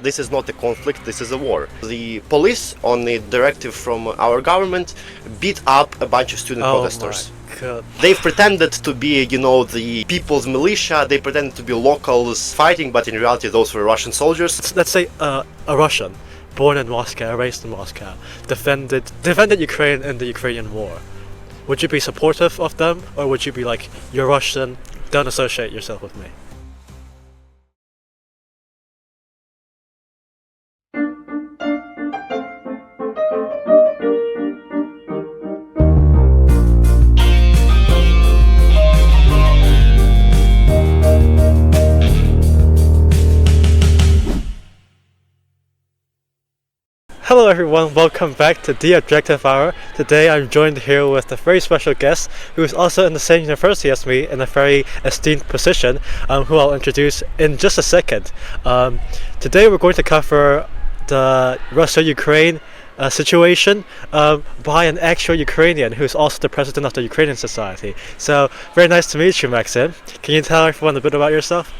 This is not a conflict, this is a war. The police, on the directive from our government, beat up a bunch of student protesters. My God. They pretended to be, the people's militia, they pretended to be locals fighting, but in reality those were Russian soldiers. Let's say a Russian, born in Moscow, raised in Moscow, defended Ukraine in the Ukrainian war. Would you be supportive of them, or would you be like, you're Russian, don't associate yourself with me? Hello everyone, welcome back to The Objective Hour. Today I'm joined here with a very special guest who is also in the same university as me in a very esteemed position, who I'll introduce in just a second. Today we're going to cover the Russia-Ukraine situation by an actual Ukrainian who's also the president of the Ukrainian Society. So, very nice to meet you, Maksym. Can you tell everyone a bit about yourself?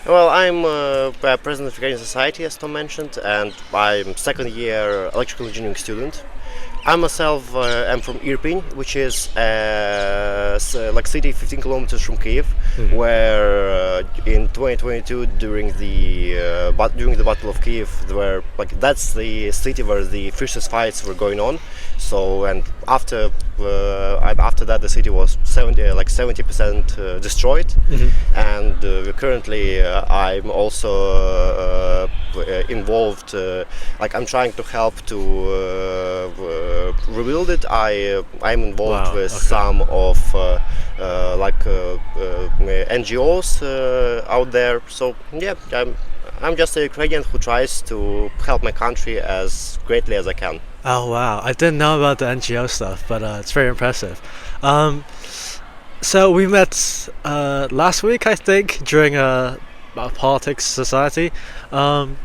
Well, I'm president of Ukrainian Society, as Tom mentioned, and I'm second year electrical engineering student. I myself am from Irpin, which is like city 15 kilometers from Kiev, where in 2022 during the Battle of Kiev, that's the city where the fiercest fights were going on. So after that the city was 70% destroyed, and currently I'm also involved. I'm trying to help to rebuild it. I'm involved with some of NGOs out there. So yeah, I'm just a Ukrainian who tries to help my country as greatly as I can. Oh wow, I didn't know about the NGO stuff, but it's very impressive. So we met last week, I think, during a politics society, and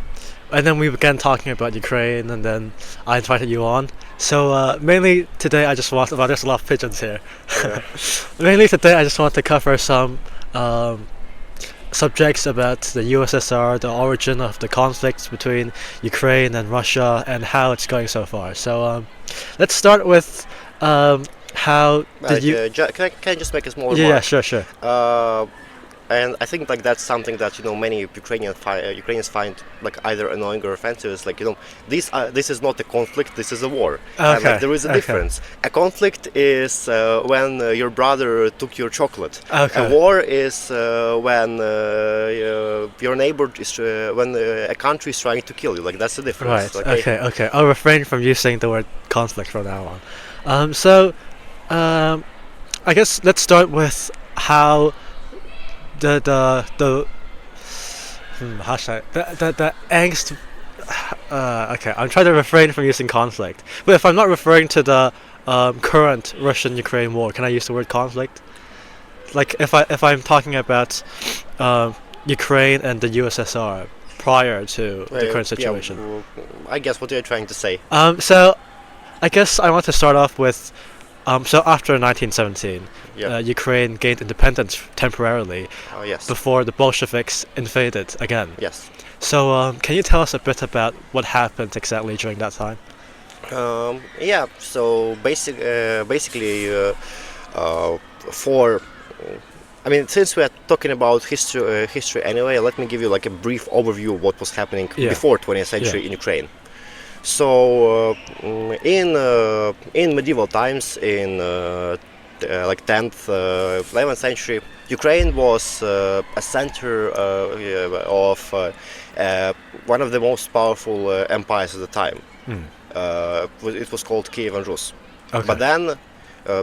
then we began talking about Ukraine, and then I invited you on. So mainly today I just want, there's a lot of pigeons here. Yeah. Mainly today I just want to cover some subjects about the USSR, the origin of the conflicts between Ukraine and Russia, and how it's going so far. So let's start with how did you... Can I just make a small remark? Yeah, sure. And I think that's something that many Ukrainians find either annoying or offensive. It's this is not a conflict, this is a war. Okay. And there is a difference. A conflict is when your brother took your chocolate. Okay. A war is when your neighbor is when a country is trying to kill you. That's the difference. Right. Okay. I'll refrain from using the word conflict from now on. So I guess let's start with how the angst. Okay, I'm trying to refrain from using conflict. But if I'm not referring to the current Russian-Ukraine war, can I use the word conflict? Like if I'm talking about Ukraine and the USSR prior to the current situation. Yeah, I guess what you're trying to say. So I guess I want to start off with. So after 1917, Ukraine gained independence temporarily before the Bolsheviks invaded again. Yes. So can you tell us a bit about what happened exactly during that time? So basically, since we are talking about history anyway, let me give you a brief overview of what was happening before 20th century in Ukraine. So in medieval times, in 10th, 11th century, Ukraine was a center of one of the most powerful empires at the time. It was called Kiev and Rus. Okay. But then,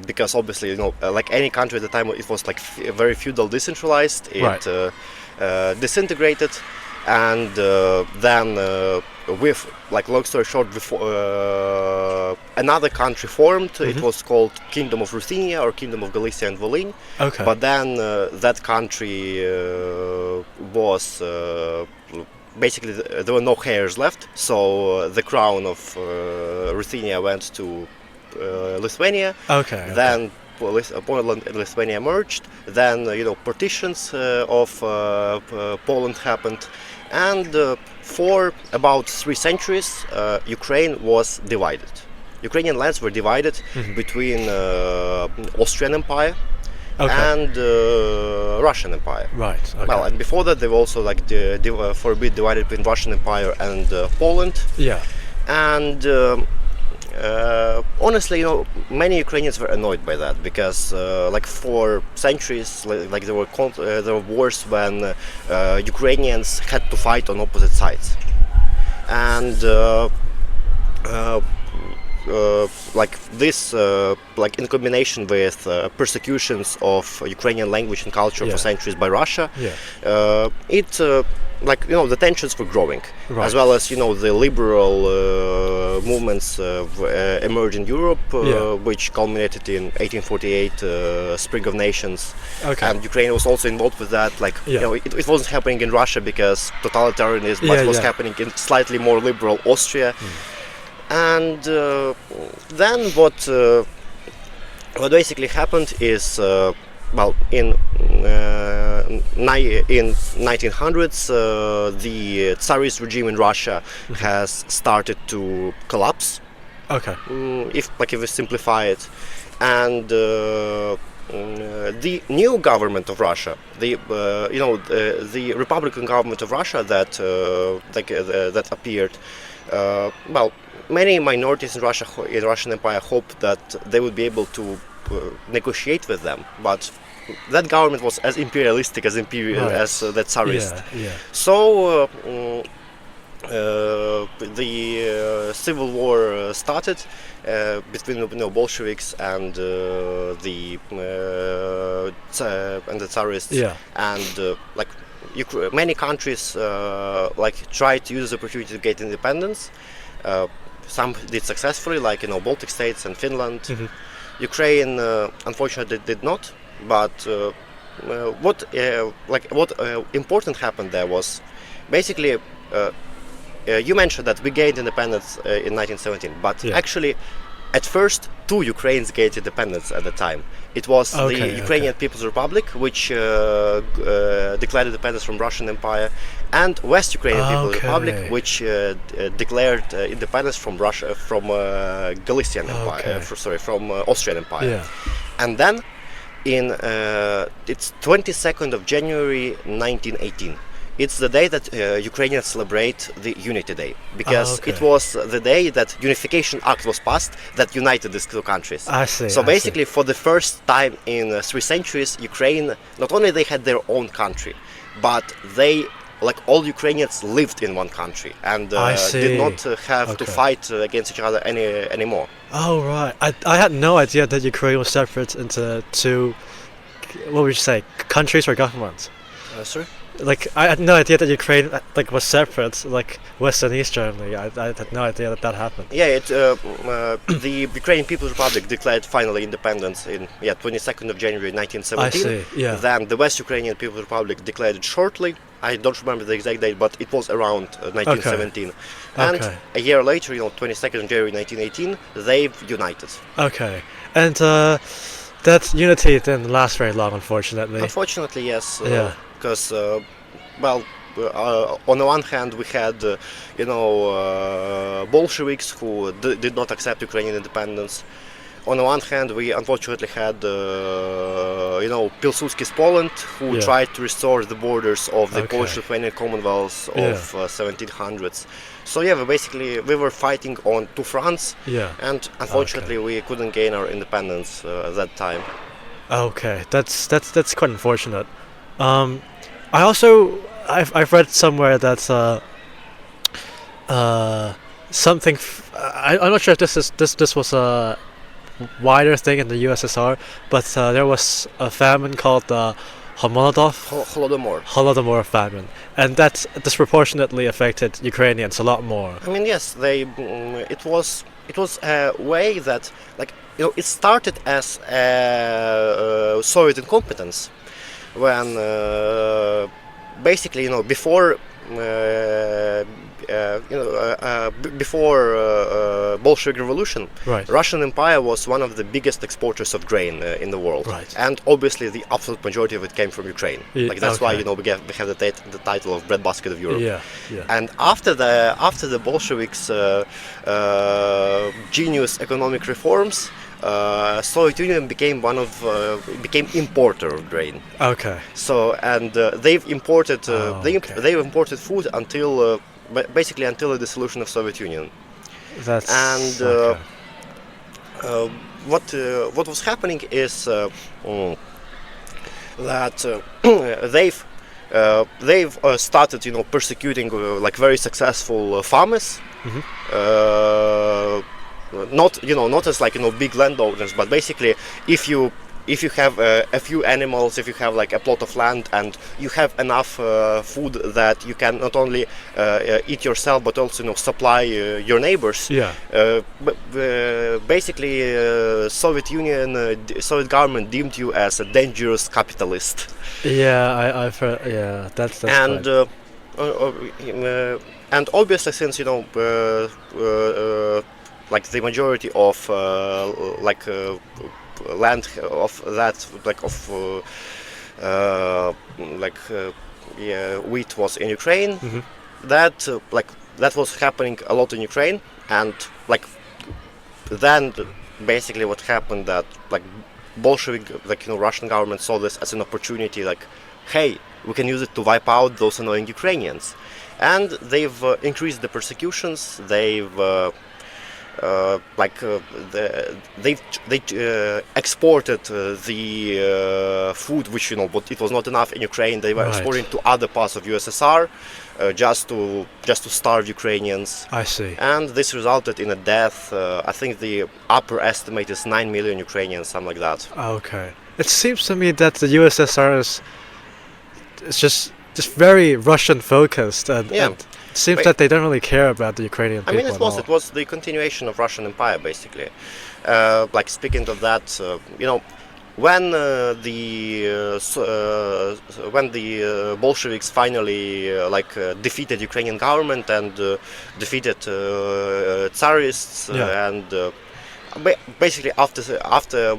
because obviously, like any country at the time, it was very feudal, decentralized. It disintegrated. And then, with long story short, before another country formed. It was called Kingdom of Ruthenia or Kingdom of Galicia and Volhynia. Okay. But then that country was basically there were no heirs left. So the crown of Ruthenia went to Lithuania. Okay. Then Poland and Lithuania merged. Then partitions of Poland happened, and for about 3 centuries, Ukraine was divided. Ukrainian lands were divided between Austrian Empire and Russian Empire. Right. Okay. Well, and before that, they were also like for a bit divided between Russian Empire and Poland. Yeah. And honestly, many Ukrainians were annoyed by that because, like for centuries, like there were wars when Ukrainians had to fight on opposite sides, and like this, like in combination with persecutions of Ukrainian language and culture for centuries by Russia, it like the tensions were growing, as well as the liberal movements emerged in Europe, which culminated in 1848 Spring of Nations, and Ukraine was also involved with that. Like it wasn't happening in Russia because totalitarianism, but it was happening in slightly more liberal Austria. And then what basically happened is, well, in 1900s, the Tsarist regime in Russia has started to collapse. Okay. If we simplify it, and the new government of Russia, the Republican government of Russia that appeared, well, many minorities in Russian Empire hoped that they would be able to negotiate with them, but that government was as imperialistic as the Tsarist. So the civil war started between Bolsheviks and the Tsarists, and like many countries like tried to use this opportunity to get independence. Some did successfully, like Baltic states and Finland. Ukraine unfortunately did not. But what important happened there was basically you mentioned that we gained independence in 1917, but actually at first 2 Ukraines gained independence at the time. It was the Ukrainian People's Republic, which declared independence from Russian Empire, and West Ukrainian People's Republic, which declared independence from Russia, from Galician Empire, from Austrian Empire. And then it's 22nd of January 1918. It's the day that Ukrainians celebrate the Unity Day, because it was the day that Unification Act was passed that united these 2 countries. I see. So basically, for the first time in 3 centuries, Ukraine, not only they had their own country, but they, like all Ukrainians, lived in one country and did not have to fight against each other anymore. Oh, right. I had no idea that Ukraine was separate into 2, what would you say, countries or governments? Sorry? Like, I had no idea that Ukraine was separate, like West and East Germany. I had no idea that happened. Yeah, the Ukrainian People's Republic declared finally independence in 22nd of January 1917. I see. Yeah. Then the West Ukrainian People's Republic declared it shortly. I don't remember the exact date, but it was around 1917. And a year later, 22nd of January 1918, they've united. Okay, and that unity didn't last very long, unfortunately. Unfortunately, yes. Because, well, on the one hand, we had, Bolsheviks who did not accept Ukrainian independence. On the one hand, we unfortunately had, Pilsudski's Poland, who tried to restore the borders of the Polish-Lithuanian Commonwealth of 1700s. So we were fighting on 2 fronts, and unfortunately we couldn't gain our independence at that time. Okay, that's quite unfortunate. I've read somewhere that something. I'm not sure if this was a wider thing in the USSR, but there was a famine called the Holodomor famine, and that disproportionately affected Ukrainians a lot more. I mean, yes, it was a way that, it started as Soviet incompetence. When basically, before before Bolshevik Revolution, Right. Russian Empire was one of the biggest exporters of grain in the world, Right. and obviously the absolute majority of it came from Ukraine. Yeah, Like that's why okay. we have the title of breadbasket of Europe. Yeah. Yeah. And after the Bolsheviks' genius economic reforms, Soviet Union became importer of grain. Okay. So and they've imported okay. they've imported food until basically until the dissolution of Soviet Union. That's And okay. what was happening is that they've started persecuting like very successful farmers. Mhm. Not as like big landowners, but basically if you have a few animals, if you have like a plot of land and you have enough food that you can not only eat yourself but also supply your neighbors. Yeah. Basically Soviet government deemed you as a dangerous capitalist. Yeah. I've heard. Yeah. That's And and obviously since like the majority of land of that wheat was in Ukraine. Mhm. That was happening a lot in Ukraine, and like then basically what happened that like Bolshevik Russian government saw this as an opportunity, like, hey, we can use it to wipe out those annoying Ukrainians, and they've increased the persecutions. They exported the food, which but it was not enough in Ukraine. They were Right. exporting to other parts of USSR just to starve Ukrainians, I see. and this resulted in a death. I think the upper estimate is 9 million Ukrainians, something like that. Okay. It seems to me that the USSR is just very Russian focused, and, Yeah. and it seems Wait. that they don't really care about the Ukrainian I people mean, at all. it was the continuation of Russian Empire, basically. Like speaking of that, when the Bolsheviks finally defeated Ukrainian government and defeated Tsarists, Yeah. and basically after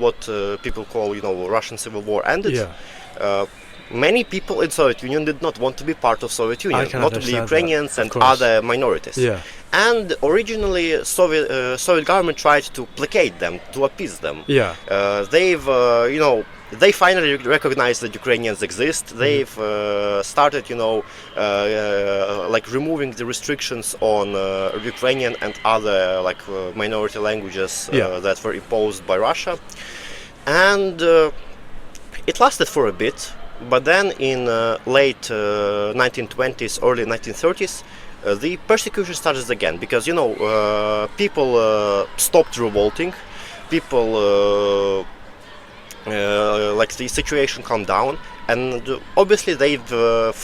what people call Russian Civil War ended. Yeah. Many people in Soviet Union did not want to be part of Soviet Union, can notably understand Ukrainians that, of and course. other minorities. Yeah. And originally, Soviet government tried to placate them, to appease them. Yeah. They finally recognized that Ukrainians exist. They've started, removing the restrictions on Ukrainian and other minority languages that were imposed by Russia, and it lasted for a bit. But then in late 1920s, early 1930s, the persecution started again because people stopped revolting. People the situation calmed down, and obviously they've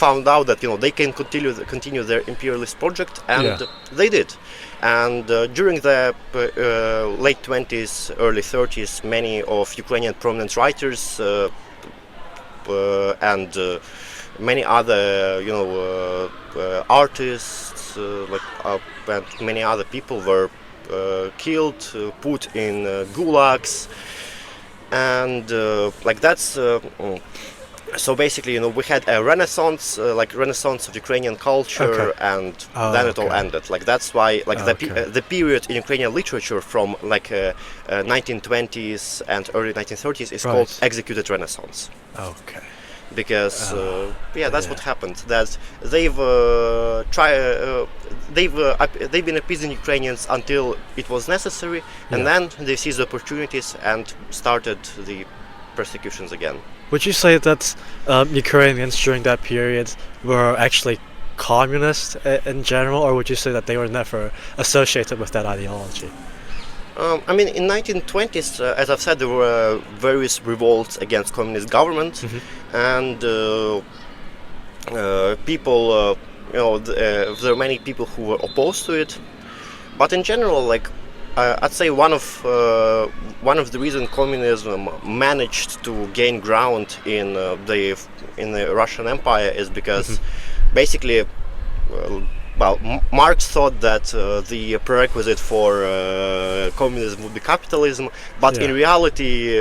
found out that they can continue their imperialist project, and they did. And during the late 20s, early 30s, many of Ukrainian prominent writers and many other artists and many other people were killed, put in gulags, and that's so basically we had a renaissance of Ukrainian culture, and then it all ended. That's why the period in Ukrainian literature from 1920s and early 1930s is called executed Renaissance. Okay. Because that's what happened. That they've been appeasing Ukrainians until it was necessary, and then they seized the opportunities and started the persecutions again. Would you say that Ukrainians during that period were actually communist in general, or would you say that they were never associated with that ideology? I mean, in 1920s, as I've said, there were various revolts against communist government, and people, there are many people who were opposed to it. But in general, I'd say one of the reasons communism managed to gain ground in the Russian Empire is because basically well, Marx thought that the prerequisite for communism would be capitalism, but in Yeah. reality,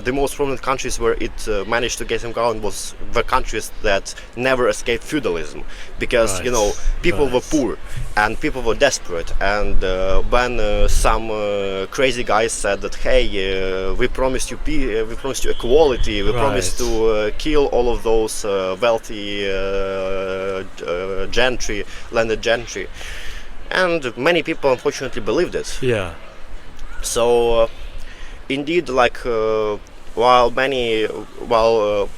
the most prominent countries where it managed to get him going was the countries that never escaped feudalism, because Right. people were Right. poor and people were desperate, and when some crazy guys said that, hey, we promised you we promised you equality, we promised Right. to kill all of those wealthy gentry, landed gentry, and many people unfortunately believed it. Yeah. So indeed, like while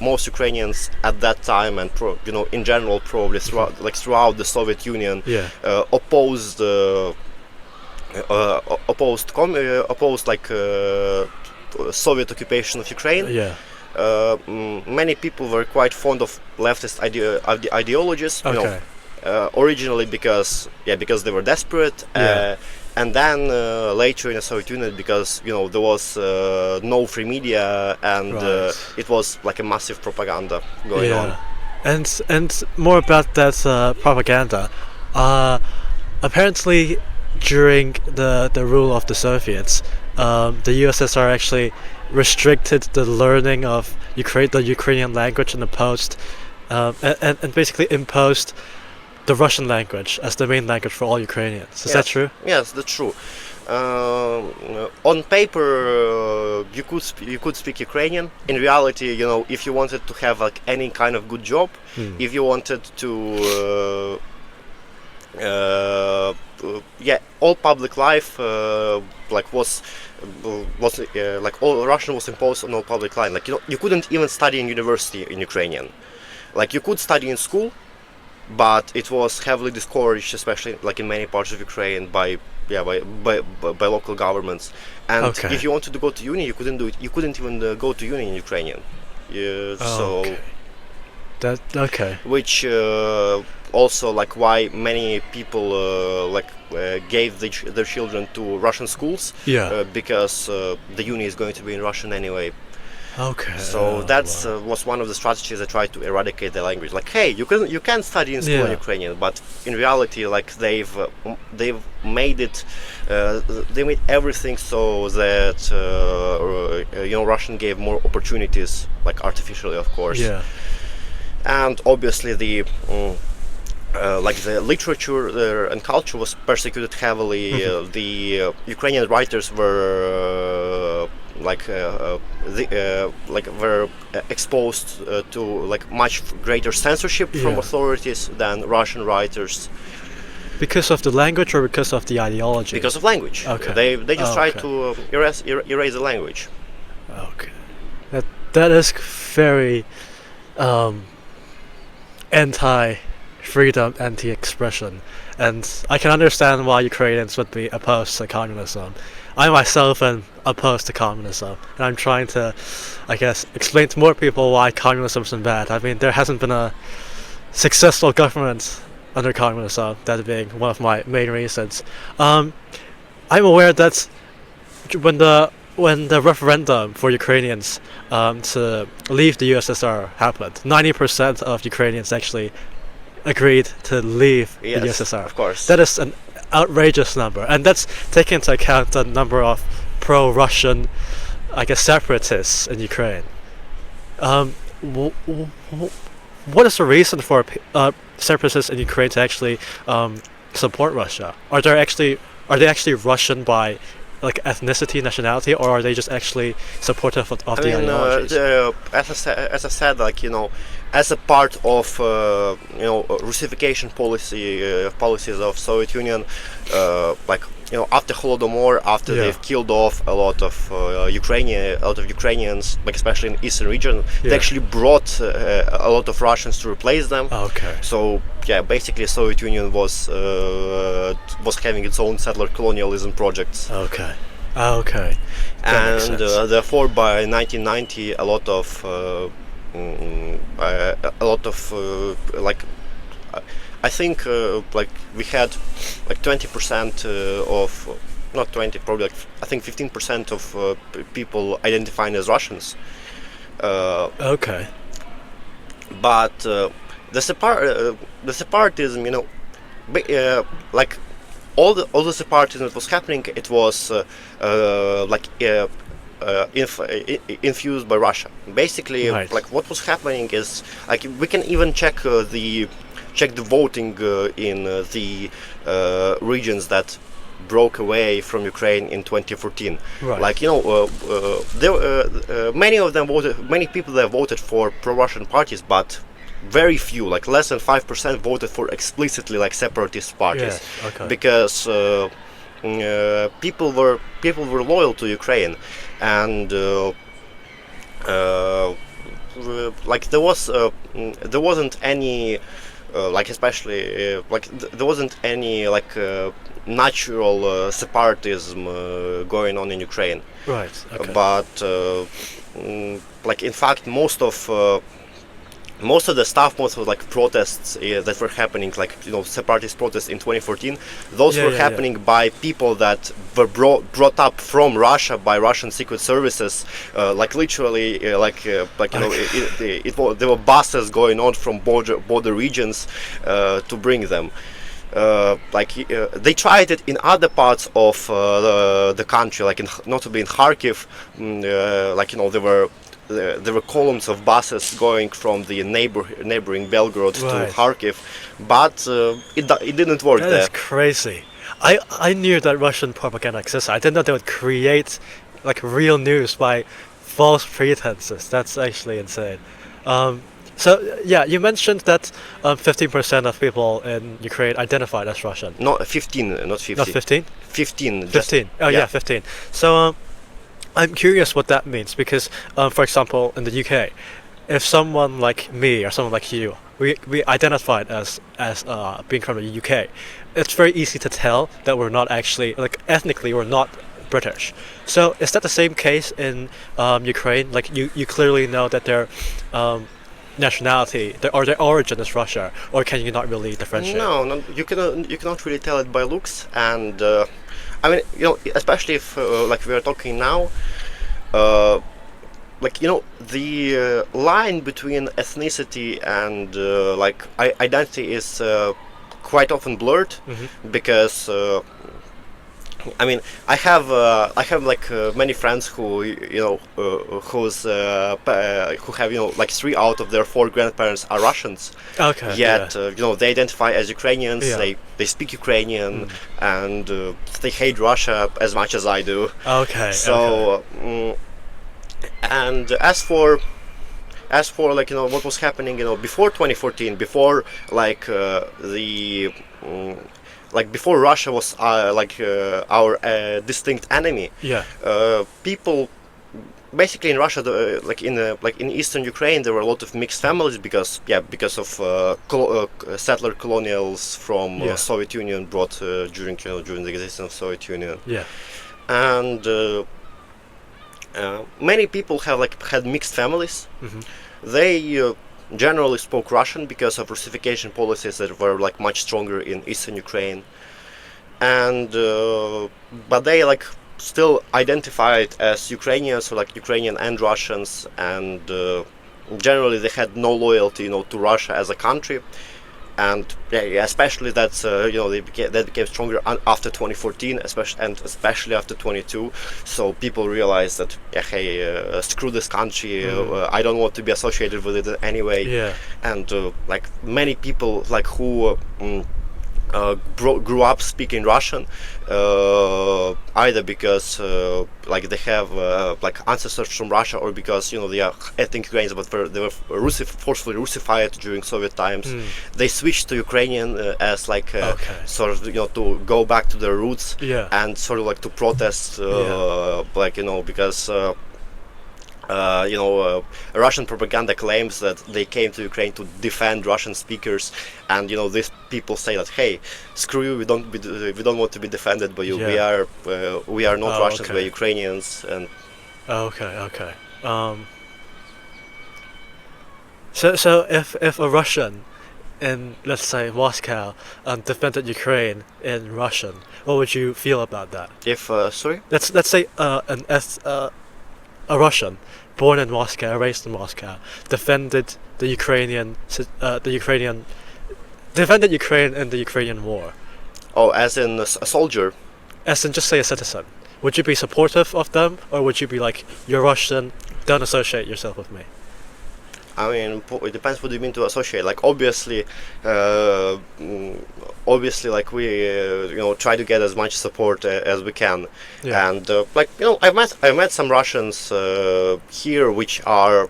most Ukrainians at that time, and in general, probably throughout the Soviet Union, Yeah. opposed opposed Soviet occupation of Ukraine. Yeah. Many people were quite fond of leftist ideologies. Okay. Originally because they were desperate. Yeah. And then later in the Soviet Union, because there was no free media, and Right. it was like a massive propaganda going on. And more about that propaganda. Apparently, during the rule of the Soviets, the USSR actually restricted the learning of the Ukrainian language and and basically imposed the Russian language as the main language for all Ukrainians. Is that Yes. true? Yes, that's true. On paper, you could speak Ukrainian. In reality, if you wanted to have like any kind of good job, if you wanted to, all public life like all Russian was imposed on all public life. Like you couldn't even study in university in Ukrainian. Like you could study in school, but it was heavily discouraged, especially like in many parts of Ukraine by local governments. And Okay. if you wanted to go to uni, you couldn't do it. You couldn't even go to uni in Ukrainian. So, Okay. That okay. which also like why many people gave their children to Russian schools. Yeah. Because the uni is going to be in Russian anyway. Okay. So that's was one of the strategies that tried to eradicate the language. Like, hey, you can study in school in Ukrainian, but in reality, like they've made it, they made everything so that Russian gave more opportunities, like artificially, of course. Yeah. And obviously the literature and culture was persecuted heavily. The Ukrainian writers were were exposed to like much greater censorship from authorities than Russian writers. Because of the language or because of the ideology? Because of language. Okay. They just tried Okay. to erase the language. Okay. That is very anti-freedom, anti-expression, and I can understand why Ukrainians would be opposed to communism. I myself am opposed to communism, and I'm trying to, I guess, explain to more people why communism isn't bad. I mean, there hasn't been a successful government under communism, that being one of my main reasons. I'm aware that when the referendum for Ukrainians to leave the USSR happened, 90% of Ukrainians actually agreed to leave the Yes, USSR. of course. That is an outrageous number, and that's taking into account the number of pro-Russian, I guess, separatists in Ukraine. What is the reason for separatists in Ukraine to actually support Russia? Are they actually Russian by like ethnicity, nationality, or are they just actually supportive of the ideologies? As I said, like as a part of Russification policies of Soviet Union, after Holodomor, after they've killed off a lot of Ukrainians, like especially in eastern region, they actually brought a lot of Russians to replace them. Okay. So basically, Soviet Union was having its own settler colonialism projects. Okay. Okay. And therefore, by 1990, a lot of I think we had like 20% of, not 20, probably like I think 15% of people identifying as Russians. Okay. But the separatism, like all the separatism that was happening, it was infused by Russia. Basically, Right. like what was happening is like we can even check the voting in the regions that broke away from Ukraine in 2014. Right. Like many people that voted for pro-Russian parties, but very few, like less than 5%, voted for explicitly like separatist parties. Yes, okay. Because people were loyal to Ukraine, and like there wasn't any like especially there wasn't any like natural separatism going on in Ukraine. Right. Okay. But like in fact most of the stuff, most of like protests that were happening, like separatist protests in 2014, those were happening by people that were brought up from Russia by Russian secret services, like literally, there were buses going on from border regions to bring them. They tried it in other parts of the country, like notably in Kharkiv. There were columns of buses going from the neighboring Belgorod to Kharkiv, but it didn't work there. That is crazy. I knew that Russian propaganda existed. I didn't know they would create like real news by false pretenses. That's actually insane. So yeah, you mentioned that 15% of people in Ukraine identified as Russian. Not 15, not 50. Not 15? 15. 15. Oh yeah, 15. So I'm curious what that means because, for example, in the UK, if someone like me or someone like you, we identified as being from the UK, it's very easy to tell that we're not actually, like ethnically, we're not British. So is that the same case in Ukraine? Like you clearly know that their nationality or their origin is Russia, or can you not really differentiate? No, you cannot really tell it by looks, and I mean, especially if like we are talking now, the line between ethnicity and identity is quite often blurred, because I mean, I have many friends who who have like 3 out of their 4 grandparents are Russians. Okay. Yet they identify as Ukrainians. Yeah. They speak Ukrainian, and they hate Russia as much as I do. Okay. So and as for like what was happening before 2014, before before Russia was our distinct enemy. Yeah. People basically in Russia, in Eastern Ukraine, there were a lot of mixed families because of settler colonials from Soviet Union brought during the existence of Soviet Union. Yeah. And many people have had mixed families. They generally spoke Russian because of Russification policies that were much stronger in Eastern Ukraine, and but they still identified as Ukrainians, or Ukrainian and Russians, and generally they had no loyalty to Russia as a country. And especially that's that became stronger after 2014, especially after 22. So people realized that screw this country. I don't want to be associated with it anyway. Yeah. And many people who grew up speaking Russian, either because they have ancestors from Russia, or because they are ethnic Ukrainians, but they were forcefully Russified during Soviet times. They switched to Ukrainian as sort of to go back to their roots, and sort of to protest, because Russian propaganda claims that they came to Ukraine to defend Russian speakers, and these people say that, hey, screw you, we don't want to be defended by you. We are not Russians, we're Ukrainians. And okay. So if a Russian in, let's say, Moscow defended Ukraine in Russian, what would you feel about that? If sorry, let's say a Russian born in Moscow, raised in Moscow, defended the Ukrainian defended Ukraine in the Ukrainian war, Oh, as in a soldier. as in just say a citizen, would you be supportive of them, or would you be like, you're Russian, don't associate yourself with me? I mean, it depends what you mean to associate. Like, obviously, like we, try to get as much support as we can. Yeah. And I've met some Russians here, which are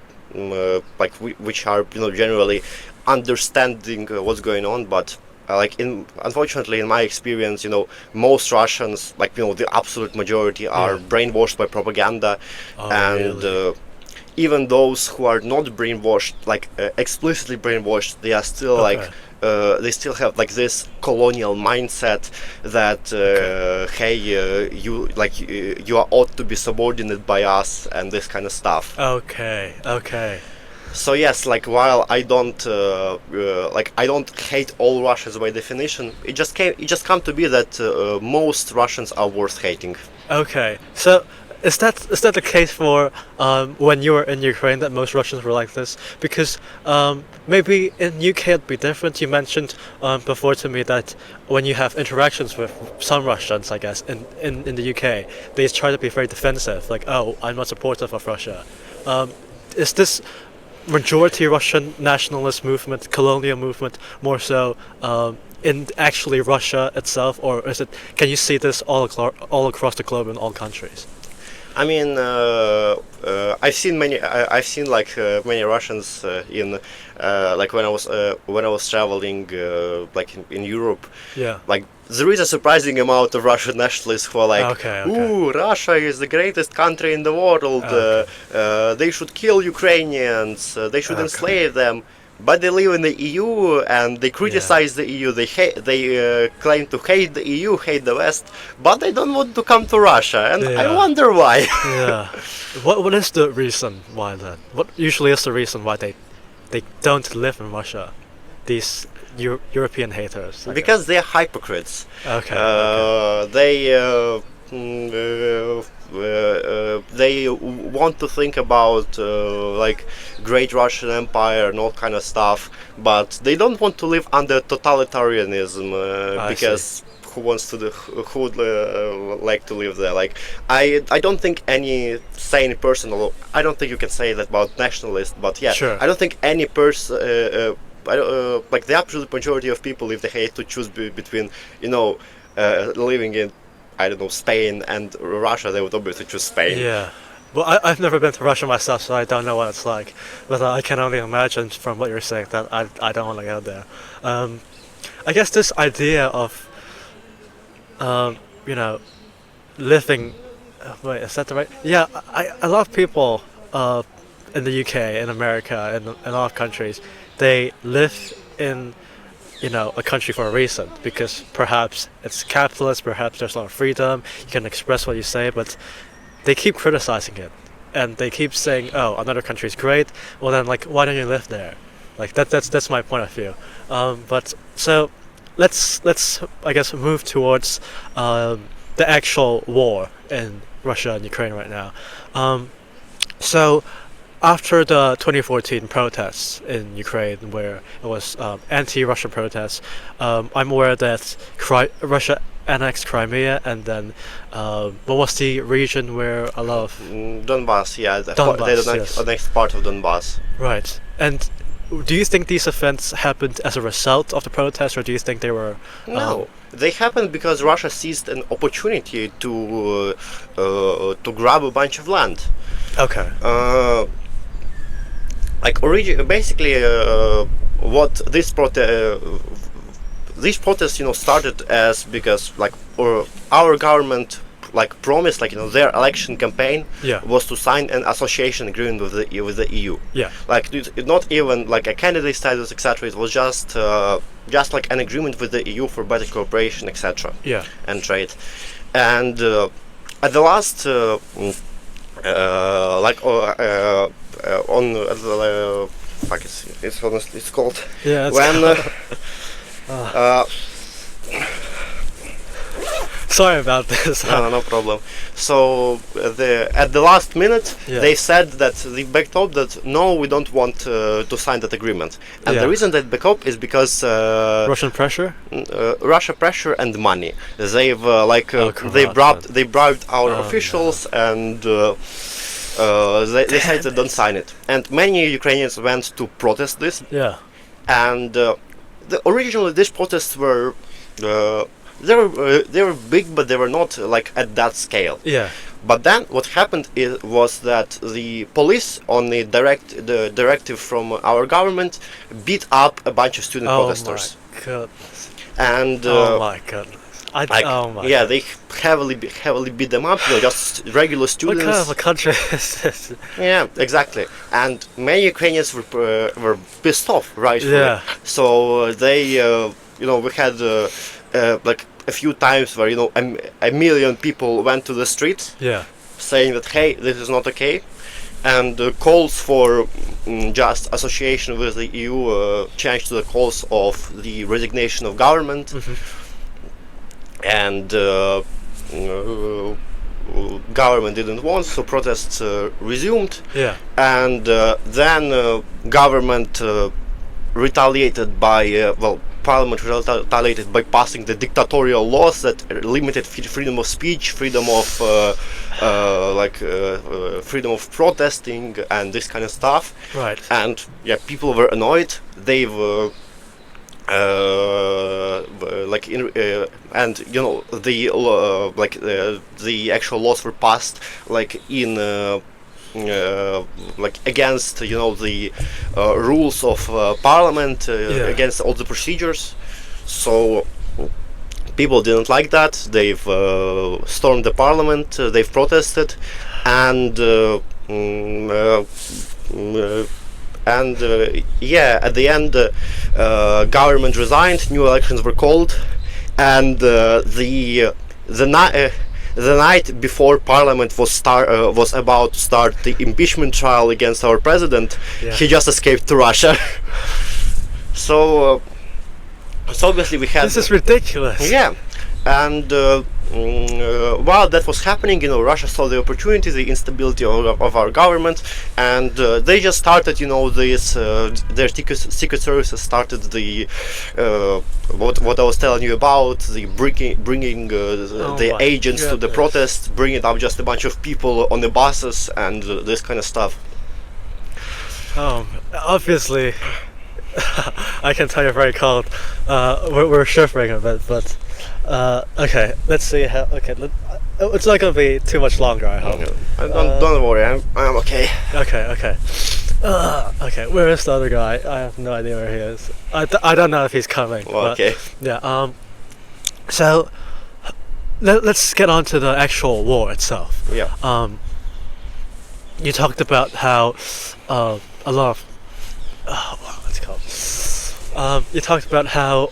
which are generally understanding what's going on, but. Unfortunately, in my experience, most Russians, the absolute majority, are Yeah. brainwashed by propaganda, Oh, and really? even those who are not brainwashed, explicitly brainwashed, they are still Okay. they still have this colonial mindset that hey, you are ought to be subordinate by us and this kind of stuff. Okay. Okay. So yes, while I don't I don't hate all Russians by definition, it just come to be that most Russians are worth hating. Okay. So is that the case for when you were in Ukraine, that most Russians were like this? Because maybe in UK it'd be different. You mentioned before to me that when you have interactions with some Russians, I guess in the UK, they try to be very defensive, like, oh, I'm not supportive of Russia. Is this majority Russian nationalist movement, colonial movement, more so in actually Russia itself, or is it? Can you see this all across the globe in all countries? I mean, I've seen many. I've seen many Russians in when I was traveling in Europe. Yeah. There is a surprising amount of Russian nationalists who are like, Okay. "Ooh, Russia is the greatest country in the world. They should kill Ukrainians. They should enslave them." But they live in the EU and they criticize the EU. They claim to hate the EU, hate the West, but they don't want to come to Russia, and I Yeah. wonder why. Yeah. What is the reason why then? What usually is the reason why they don't live in Russia? These European haters. I Because they are hypocrites. guess. Okay. They want to think about great Russian Empire and all kind of stuff, but they don't want to live under totalitarianism I because who wants to who would like to live there? I don't think any sane person, although I don't think you can say that about nationalists, but yeah, Sure. I don't think any person. The absolute majority of people, if they had to choose between, living in, I don't know, Spain and Russia, they would obviously choose Spain. Yeah. Well, I've never been to Russia myself, so I don't know what it's like. But I can only imagine from what you're saying that I don't want to go there. I guess this idea of, living. Wait, is that the right? Yeah, a lot of people in the UK, in America, in a lot of countries, they live in a country for a reason, because perhaps it's capitalist, perhaps there's a lot of freedom, you can express what you say, but they keep criticizing it, and they keep saying, oh, another country is great, well then, why don't you live there? That's my point of view. But so let's I guess move towards the actual war in Russia and Ukraine right now. So after the 2014 protests in Ukraine, where it was anti-Russian protests, I'm aware that Russia annexed Crimea, and then what was the region where a lot of Donbass, yeah, Donbass, the yes. next part of Donbass. Right? And do you think these events happened as a result of the protests, or do you think they were? No, they happened because Russia seized an opportunity to grab a bunch of land. Okay. Basically, what these protests, started as because our government promised, their election campaign Yeah. was to sign an association agreement with the EU. Yeah. It's not even a candidate status, etc. It was just an agreement with the EU for better cooperation, etc. Yeah. And trade. And at the last it's honestly it's called Yeah. when Sorry about this. No problem. So at the last minute, Yeah. they said that they backed up that no, we don't want to sign that agreement. And Yeah. the reason they back up is because Russian pressure? Russia pressure and money. They've corrupt. they bribed our Oh, officials and. They said they don't sign it, and many Ukrainians went to protest this. Yeah. And originally these protests were they were big, but they were not like at that scale. Yeah. But then what happened was that the police, on the directive from our government, beat up a bunch of student protesters. My goodness. And Oh my goodness. yeah, they heavily beat them up. Just regular What students. kind of a country is this? Yeah, exactly. And many Ukrainians were pissed off, rightfully. Yeah. So they, we had like a few times where a million people went to the street Yeah. saying that hey, this is not okay, and calls for just association with the EU changed to the calls of the resignation of government. Mm-hmm. And government didn't want, so protests resumed. Yeah. And then government retaliated by parliament retaliated by passing the dictatorial laws that limited freedom of speech, freedom of freedom of protesting and this kind of stuff. Right. And yeah, people were annoyed. They've and the actual laws were passed in against the rules of parliament, Yeah. against all the procedures. So people didn't like that. They've stormed the parliament. They've protested, and at the end, government resigned. New elections were called, and the night before Parliament was about to start the impeachment trial against our president, Yeah. he just escaped to Russia. So obviously we had This is ridiculous. yeah, and while that was happening, Russia saw the opportunity, the instability of our government, and they just started, this. Their secret services started the what I was telling you about, the bringing the my agents to the goodness. protests, bringing up just a bunch of people on the buses and this kind of stuff. Obviously, I can tell you're very cold. We're shivering a bit, but okay. Let's see how. Okay, it's not gonna be too much longer, I hope. Don't worry, I'm okay. Okay. Okay. Where is the other guy? I have no idea where he is. I don't know if he's coming. Well, but okay. Yeah. So let's get on to the actual war itself. Yeah. You talked about how a lot of what's it called? You talked about how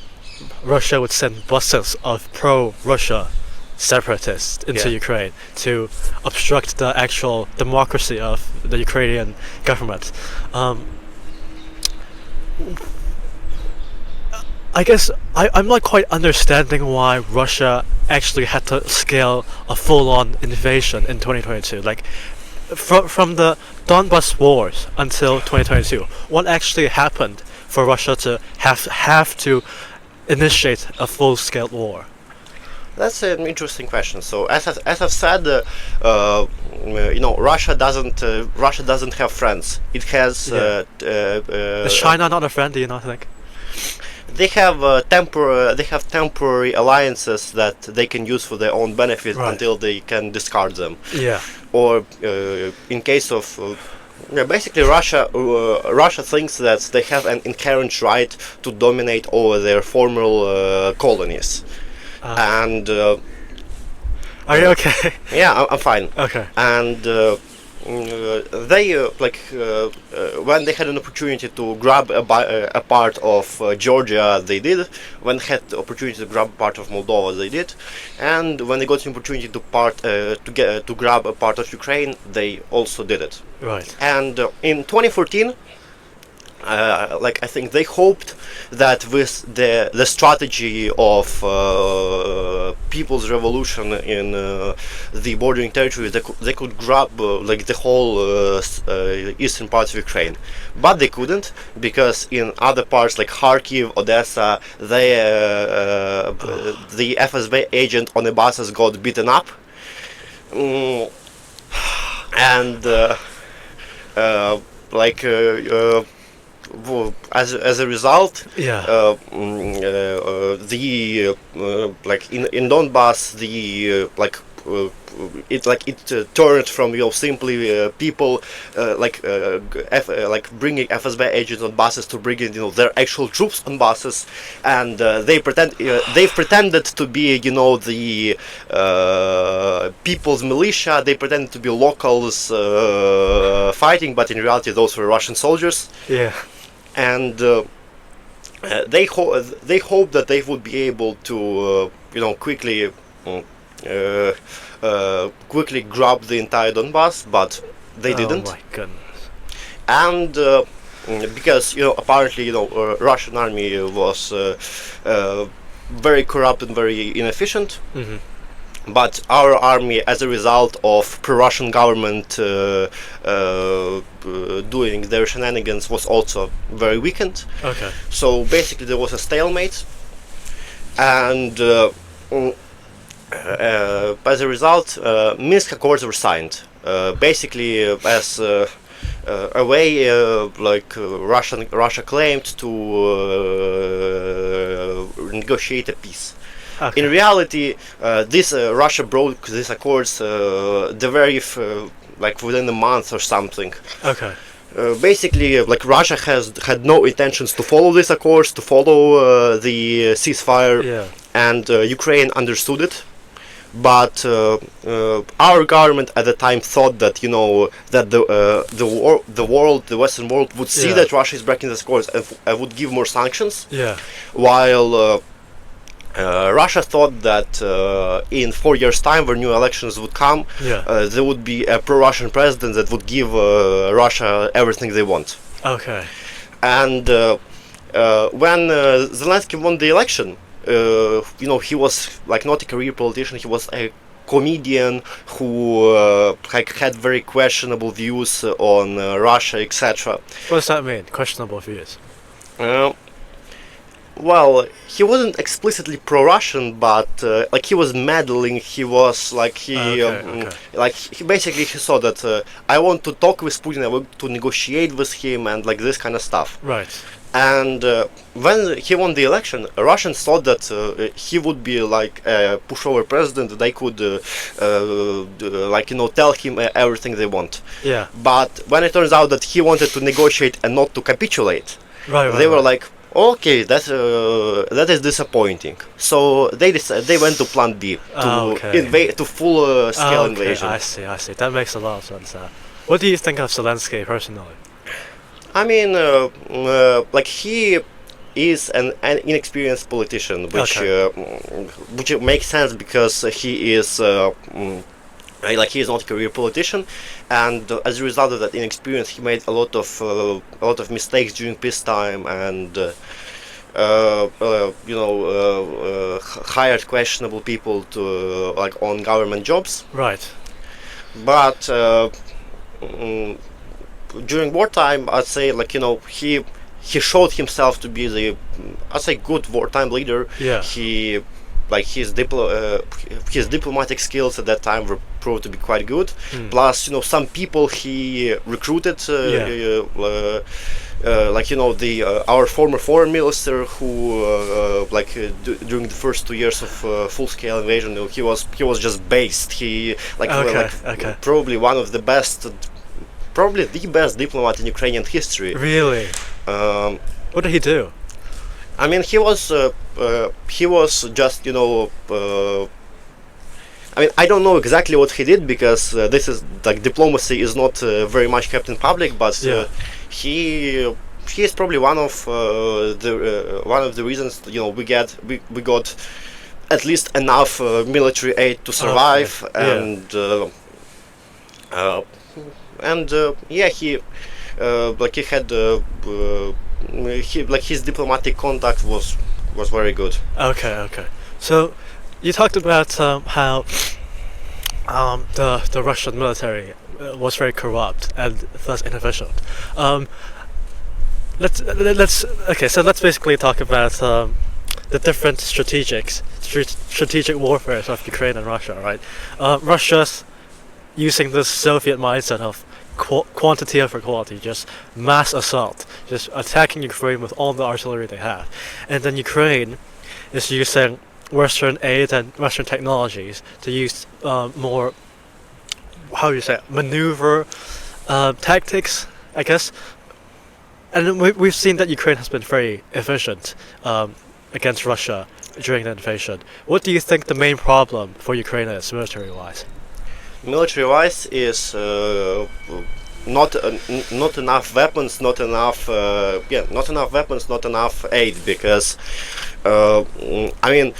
Russia would send buses of pro-Russia separatists into Yeah. Ukraine to obstruct the actual democracy of the Ukrainian government. I guess I'm not quite understanding why Russia actually had to scale a full-on invasion in 2022. Like, from the Donbas wars until 2022, what actually happened for Russia to have to initiate a full-scale war? That's an interesting question. So, as I've said, Russia doesn't have friends. It has. Yeah. Is China not a friend? Do you not think? They have temporary alliances that they can use for their own benefit Right. until they can discard them. Yeah. Or in case of basically Russia thinks that they have an inherent right to dominate over their former colonies. And Are you okay? yeah, I'm fine. Okay. And they when they had an opportunity to grab a part of Georgia, they did. When they had the opportunity to grab a part of Moldova, they did. And when they got the opportunity to grab a part of Ukraine, they also did it. Right. And in 2014, I think they hoped that with the strategy of people's revolution in the bordering territories, they could grab like the whole eastern part of Ukraine, but they couldn't, because in other parts like Kharkiv, Odessa, the FSB agent on the buses got beaten up, and as a result, Yeah. the like in Donbass, the it turned from simply people bringing FSB agents on buses to bringing their actual troops on buses, and they've pretended to be the people's militia. They pretended to be locals fighting, but in reality those were Russian soldiers. Yeah. And they hope that they would be able to quickly grab the entire Donbass, but they didn't. Oh my goodness. And because apparently Russian army was very corrupt and very inefficient. Mm-hmm. But our army, as a result of pro-Russian government doing their shenanigans, was also very weakened. Okay. So basically there was a stalemate, and as a result, Minsk Accords were signed. Basically, as a way Russia claimed to negotiate a peace. Okay. In reality, Russia broke these accords within a month or something. Okay. Basically, Russia had no intentions to follow these accords, to follow the ceasefire, Yeah. and Ukraine understood it. But our government at the time thought that that the Western world would see Yeah. that Russia is breaking these accords and would give more sanctions, Yeah. while Russia thought that in 4 years' time, when new elections would come, Yeah. there would be a pro-Russian president that would give Russia everything they want. Okay. And when Zelensky won the election, he was not a career politician. He was a comedian who had very questionable views on Russia, etc. What does that mean? Questionable views. Well, he wasn't explicitly pro-Russian, but he was meddling. He was he basically he saw that I want to talk with Putin, I want to negotiate with him, and this kind of stuff. Right. And when he won the election, Russians thought that he would be like a pushover president. They could tell him everything they want. Yeah. But when it turns out that he wanted to negotiate and not to capitulate, Right. they were like, okay, that is disappointing. So they went to Plan B, to invade, to full scale invasion. I see. That makes a lot of sense. What do you think of Zelensky personally? I mean, he is an inexperienced politician, which makes sense because he is he is not a career politician, and as a result of that inexperience, he made a lot of mistakes during peacetime, and hired questionable people to on government jobs. Right. But during wartime, I'd say he showed himself to be the good wartime leader. Yeah. His diplomatic skills at that time were proved to be quite good. Plus, some people he recruited, our former foreign minister, who during the first 2 years of full-scale invasion, he was just based. He probably one of the best, probably the best diplomat in Ukrainian history. Really? What did he do? I mean, he was just I mean, I don't know exactly what he did, because this is diplomacy is not very much kept in public, but he is probably one of the reasons we got at least enough military aid to survive. Okay. So You talked about how the Russian military was very corrupt and thus inefficient. Um, let's okay. So let's basically talk about the different strategic warfare of Ukraine and Russia. Right, Russia's using this Soviet mindset of quantity over quality, just mass assault, just attacking Ukraine with all the artillery they have, and then Ukraine is using Western aid and Western technologies to use more, how do you say it, maneuver tactics, I guess. And we've seen that Ukraine has been very efficient against Russia during the invasion. What do you think the main problem for Ukraine is, military-wise? Military-wise is not enough weapons, not enough not enough weapons, not enough aid, because I mean.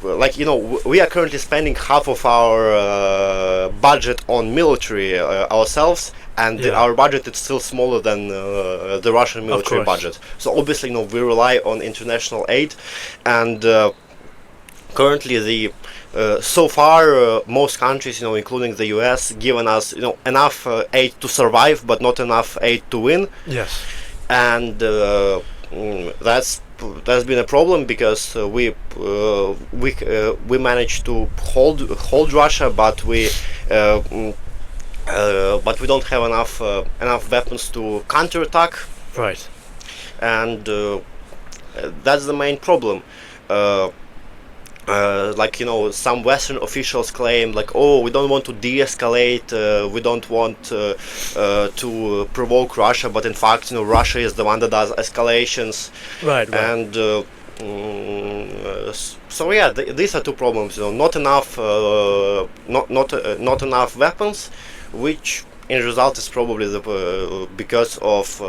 Like, you know, we are currently spending half of our budget on military ourselves, and our budget is still smaller than the Russian military budget. So obviously, you know, we rely on international aid, and currently the so far most countries, you know, including the US, given us, you know, enough aid to survive, but not enough aid to win. Yes. And that's been a problem, because we managed to hold Russia, but we don't have enough weapons to counterattack. Right. And that's the main problem. Like, you know, some Western officials claim, like, oh, we don't want to de-escalate, we don't want to provoke Russia, but in fact, you know, Russia is the one that does escalations. Right. And so yeah, these are two problems. You know, not enough weapons, which in result is probably because of.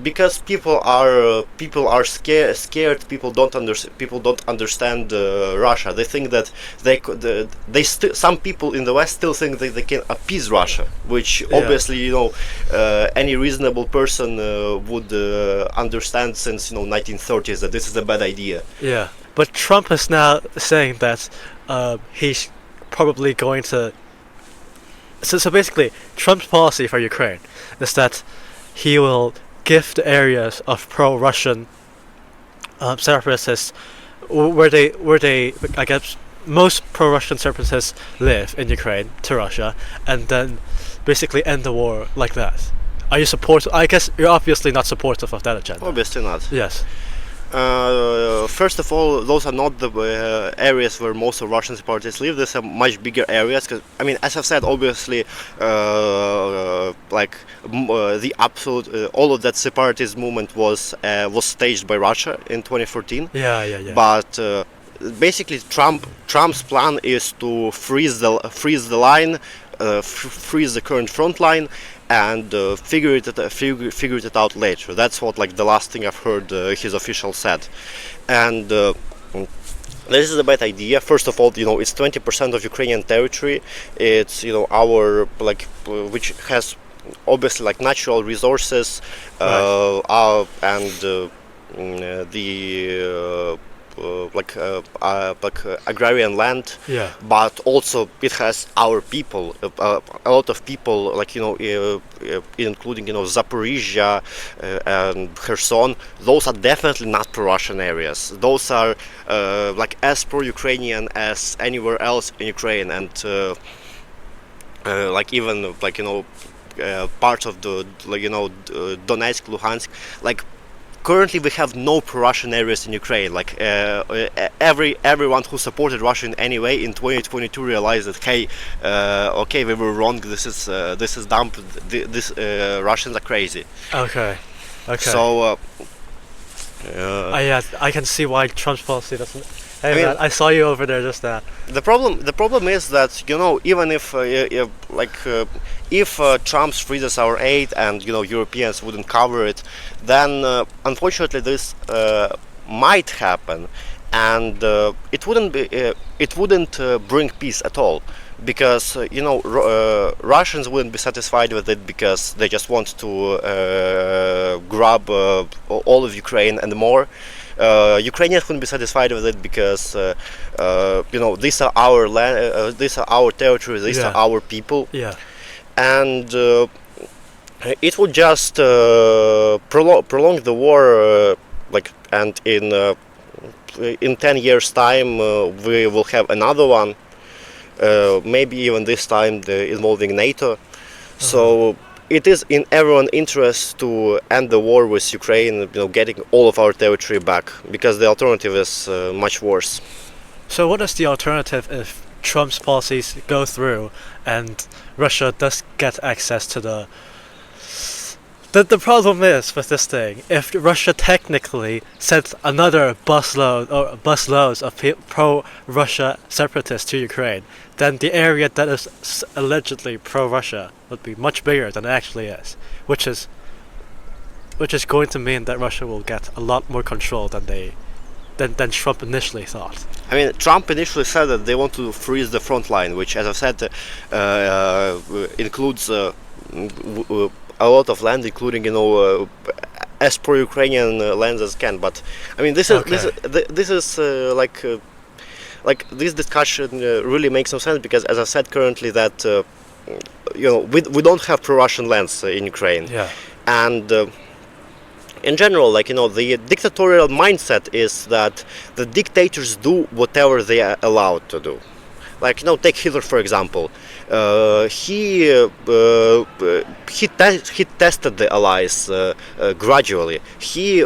Because people are scared. People don't understand Russia. They think that some people in the West still think that they can appease Russia, which obviously, you know, any reasonable person would understand since, you know, 1930s, that this is a bad idea. Yeah, but Trump is now saying that he's probably going to. So basically, Trump's policy for Ukraine is that he will give the areas of pro-Russian separatists where they I guess most pro-Russian separatists live in Ukraine to Russia, and then basically end the war like that. Are you supportive? I guess you're obviously not supportive of that agenda. Obviously not. Yes. First of all, those are not the areas where most of Russian separatists live. These are much bigger areas. Cause, I mean, as I've said, obviously, like the absolute all of that separatist movement was staged by Russia in 2014. Yeah. But basically, Trump's plan is to freeze the line, freeze the current front line, and figure it out later. That's what, like, the last thing I've heard his officials said. And this is a bad idea. First of all, you know, it's 20% of Ukrainian territory. It's, you know, our, like, which has obviously, like, natural resources, and the like agrarian land, but also it has our people, a lot of people, like, you know, including, you know, Zaporizhia and Kherson. Those are definitely not pro-Russian areas. Those are like as pro-Ukrainian as anywhere else in Ukraine, and like even, like, you know, parts of the, like, you know, Donetsk, Luhansk, like. Currently, we have no pro-Russian areas in Ukraine. Like everyone who supported Russia in any way in 2022 realized that, hey, okay, we were wrong. This is dumb. This Russians are crazy. Okay. So yeah, I can see why Trump's policy doesn't. Hey, I mean, man, I saw you over there just now. The problem is that, you know, even if if Trump freezes our aid and, you know, Europeans wouldn't cover it, then unfortunately this might happen, and it wouldn't bring peace at all, because you know, Russians wouldn't be satisfied with it, because they just want to grab all of Ukraine and more. Ukrainians wouldn't be satisfied with it because these are our land, these are our territory, these are our people, Yeah. and it would just prolong the war, and in 10 years time we will have another one, maybe even this time involving NATO. So it is in everyone's interest to end the war with Ukraine, getting all of our territory back, because the alternative is much worse. So what is the alternative if Trump's policies go through and Russia does get access to the problem is with this thing, if Russia technically sends another busloads of pro-Russia separatists to Ukraine, then the area that is allegedly pro-Russia would be much bigger than it actually is, which is going to mean that Russia will get a lot more control than Trump initially thought. I mean, Trump initially said that they want to freeze the front line, which, as I've said, includes a lot of land, including as pro-Ukrainian lands as can. But I mean, this is this discussion really makes no sense, because, as I said, currently that we don't have pro-Russian lands in Ukraine, and in general, the dictatorial mindset is that the dictators do whatever they are allowed to do. Take Hitler, for example. He tested the allies gradually. He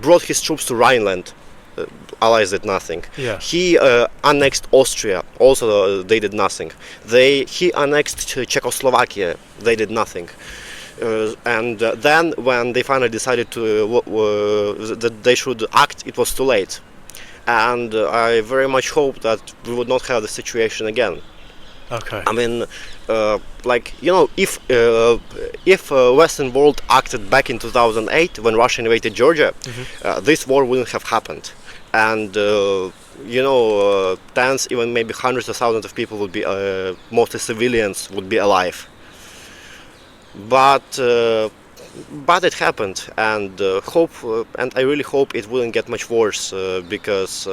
brought his troops to Rhineland. Allies did nothing. Yeah. He annexed Austria. Also, they did nothing. He annexed Czechoslovakia. They did nothing. And then, when they finally decided that they should act, it was too late. And I very much hope that we would not have the situation again. Okay. I mean, if Western world acted back in 2008 when Russia invaded Georgia, this war wouldn't have happened, and tens, even maybe hundreds of thousands of people would be, mostly civilians, would be alive. But it happened, and I really hope it wouldn't get much worse, because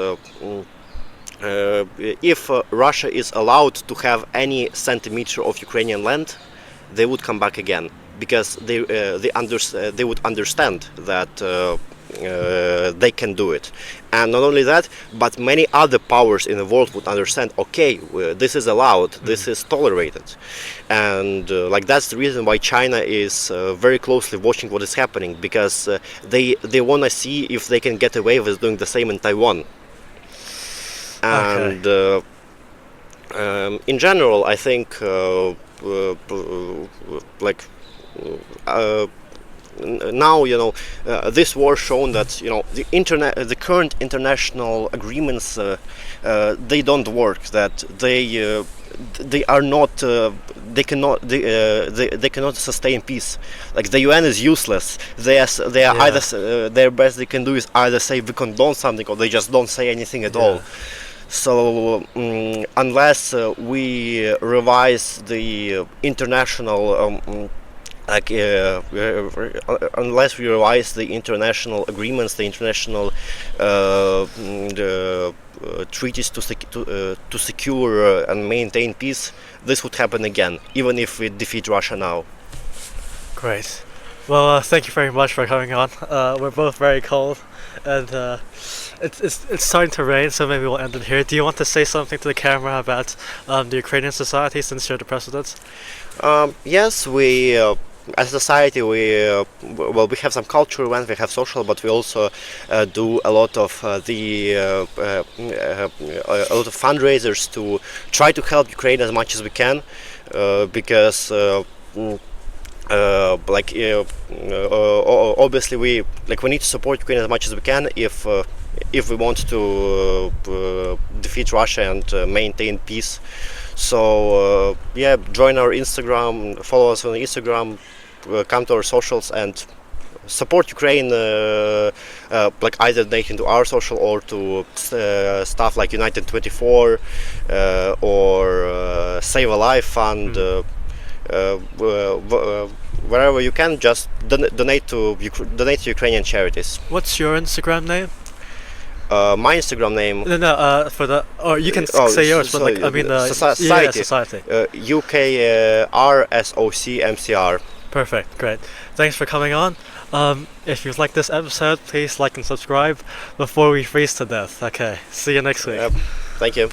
if Russia is allowed to have any centimeter of Ukrainian land, they would come back again, because they would understand that they can do it. And not only that, but many other powers in the world would understand, okay, this is allowed, this is tolerated. And that's the reason why China is very closely watching what is happening, because they want to see if they can get away with doing the same in Taiwan. And in general, I think now, this war shown that the current international agreements they don't work. That they are not they cannot sustain peace. The UN is useless. They are either their best they can do is either say we condone something, or they just don't say anything at all. So unless we revise the international unless we revise the international agreements, the international treaties to secure and maintain peace, this would happen again, even if we defeat Russia now. Great. Well, thank you very much for coming on. We're both very cold, and it's starting to rain, so maybe we'll end it here. Do you want to say something to the camera about the Ukrainian Society, since you're the president? Yes, we. As a society, we have some cultural events, we have social, but we also do a lot of fundraisers to try to help Ukraine as much as we can, because obviously we need to support Ukraine as much as we can if we want to defeat Russia and maintain peace. So join our Instagram, follow us on Instagram, come to our socials and support Ukraine, either donating to our social or to stuff like United 24 or Save a Life Fund. wherever you can, just donate to Ukrainian charities. What's your Instagram name? My Instagram name. No, for the, or you can say yours, but like, I mean, society. Society. UKRSOCMCR. Perfect, great. Thanks for coming on. If you like this episode, please like and subscribe before we freeze to death. Okay, see you next week. Thank you.